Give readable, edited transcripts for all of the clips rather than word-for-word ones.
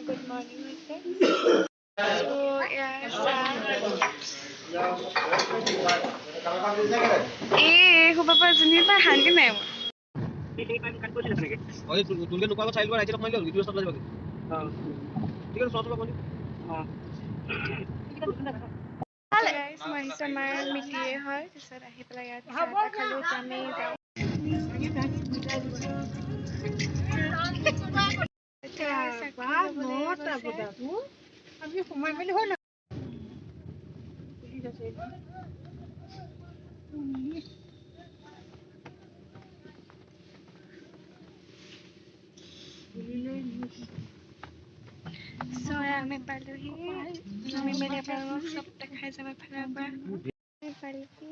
Good morning, Mr. So, yeah, who papa juni pa hangi mai mo. ओए तुमके नुका side पर आइते रख Milo video सब live के हां ठीक है सोच लो कोनी हां Guys, mahisa mar mitiye hoy tisar ahi pala yat khalo jami jao. আমি সময় মেলি হয় না So, আমি পালোহি আমি মেলি আপোনালোকক চব দেখাই যাম এফালৰ পৰা আমি পালোহি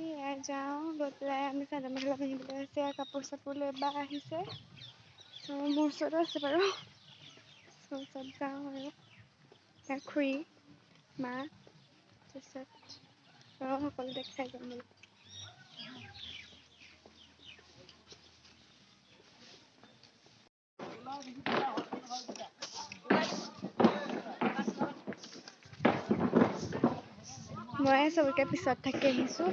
যাওঁ গৈ পেলাই আমি চাদৰ মেখেলা পিন্ধিবলৈ আছে কাপোৰ চাপোৰ লৈ বা আহিছে চ' মোৰ ওচৰতো আছে বাৰু চ' চব যাওঁ আৰু খুৰী মা তাৰপিছত সকলো দেখাই যাম বুলি মই চবকে পিছত থাকি আহিছোঁ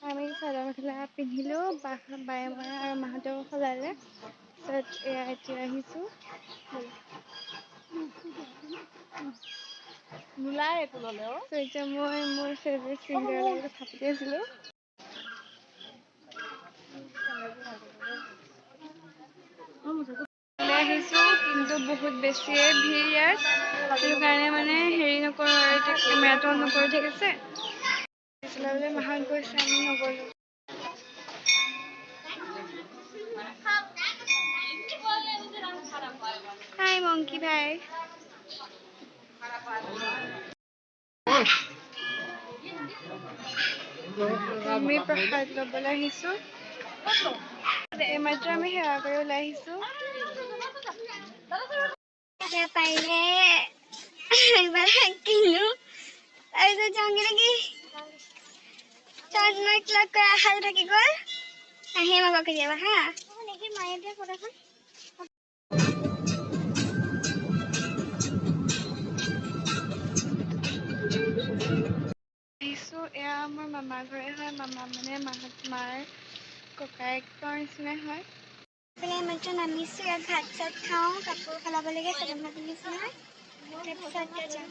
আমি চাদৰ মেখেলা পিন্ধিলোঁ বায়ে মই আৰু মাহঁতেও সলালে তাৰপিছত এতিয়া আহিছোঁ নোলাই একো ল'লে অ এতিয়া মই মোৰ ফেভৰেট ছিংগাৰৰ লগত কথা পাতি আছিলোঁ আহিছোঁ কিন্তু বহুত বেছিয়ে ভিৰ ইয়াত সেইটো কাৰণে মানে হেৰি নকৰোঁ আৰু এতিয়া কেমেৰাটো অন নকৰোঁ ঠিক আছে চলাবলৈ মাহত গৈছে আমি নগ'লোঁ হাই মংকি ভাই আমি প্ৰসাদ ল'বলৈ আহিছোঁ এইমাত্ৰ আমি সেৱা কৰি ওলাই আহিছোঁ পাৰিলে একবাৰ কিনো তাৰপিছত যাওঁগে নেকি মই ক্লাব কৰা আশাটো থাকি গ'ল আহিম আকৌ কেতিয়াবা হা নেকি মায়ে দিয়া ফটোখন আহিছোঁ এয়া মোৰ মামাৰ ঘৰে হয় মামা মানে মাৰ ককায়েকৰ নিচিনাই হয় মাত্ৰ নামিছোঁ ইয়াত ভাত চাত খাওঁ কাপোৰ সলাবলৈকে চাদৰ মেখেলা পিন্ধিছোঁ নহয় তাৰপিছত যাম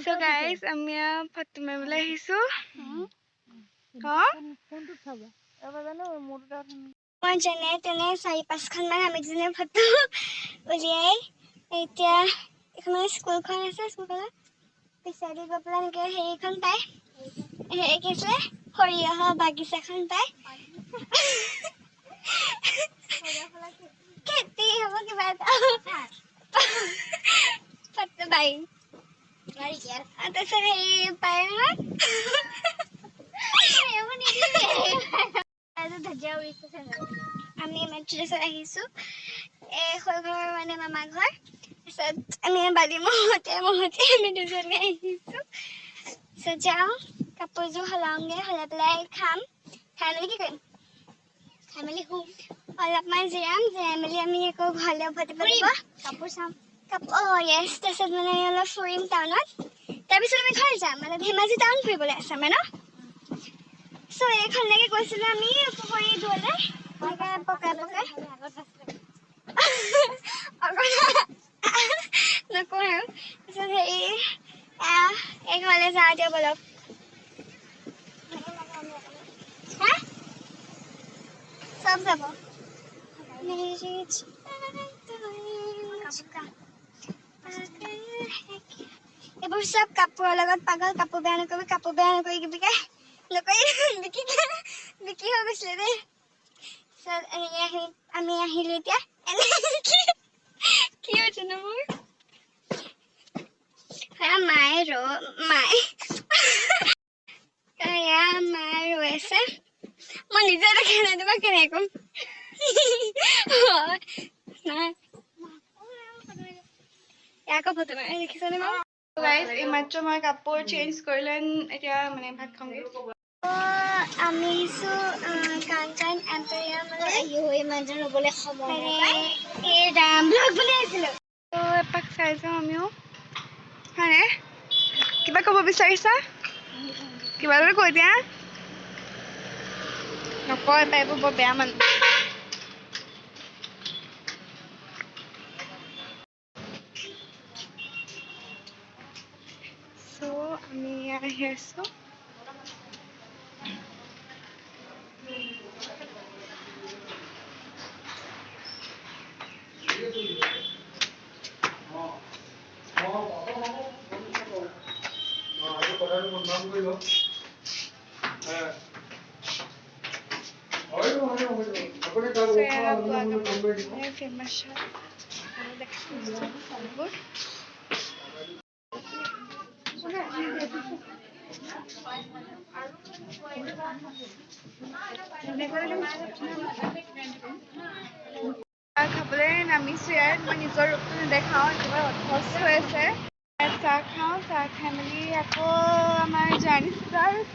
So guys, আমি ফটো মাৰিবলৈ আহিছোঁ মই যেনে তেনে 4-5খনমান আমি যেনে ফটো উলিয়াই এতিয়া এখন স্কুলখন আছে স্কুলখনত পিছাদি গৈ পেলাই এনেকৈ হেৰিখন পায় হেৰি কি আছে সৰিয়হৰ বাগিচাখন পায় খেতি হ'ব কিবা এটা ফটো পাৰিম তাৰপিছত হেৰি পায় নহয় আমি মাদ্ৰাছাত আহিছোঁ হৈ ঘৰ মানে মামাৰ ঘৰ তাৰপিছত আমি বালি মহতে আমি দুজনী আহিছোঁ তাৰপিছত যাওঁ কাপোৰযোৰ সলাওঁগৈ সলাই পেলাই খাম খাই মেলি কি কৰিম মেলি শুম অলপমান জিৰাই মেলি আমি আকৌ ঘৰলৈ উভতি পাৰিব কাপোৰ চাম য়েছ তাৰপিছত মানে অলপ ফুৰিম টাউনত তাৰপিছত আমি ঘৰ যাম মানে ধেমাজি টাউন ফুৰিবলৈ আছে মানে ন চ' এইখনলৈকে গৈছিলোঁ আমি পুখুৰী দূৰলৈ এনেকৈ পকাই নকওঁ আৰু তাৰপিছত হেৰি এই ঘৰলৈ যাওঁ এতিয়া বলক হা চব যাব এইবোৰ চব কাপোৰৰ লগত পাগল কাপোৰ বেয়া নকৰিবি বিকি হৈ গৈছিলে দেই আমি আহিলো এতিয়া কি হৈছে ন মোৰ মায়ে ৰৈ আছে মই নিজে দেখা নাই তোমাক কেনেকৈ কম নাই আকৌ ফটো মাৰি দেখিছানে বাৰু গাইজ এইমাত্ৰ মই কাপোৰ চেঞ্জ কৰিলো এতিয়া মানে ভাত খাওঁগে আমি কাঞ্চন এম্পেৰিয়াম ইমান ৰ'বলৈ সময় এই ৰাম ব্লগ বনাই আছিলো এপাক চাই যাওঁ আমিও হয়নে কিবা ক'ব বিচাৰিছা কিবা এটা কৈ দিয়া নকয় তাই বৰ বেয়া মানুহ আমি আহি আছো ফেমাছ খাবলৈ নামিছো ইয়াত মই নিজৰ ৰূপটো নেদেখাওঁ কিবা অধচ হৈ আছে চাহ খাওঁ চাহ খাই মেলি আকৌ আমাৰ জাৰ্ণি ষ্টাৰ্ট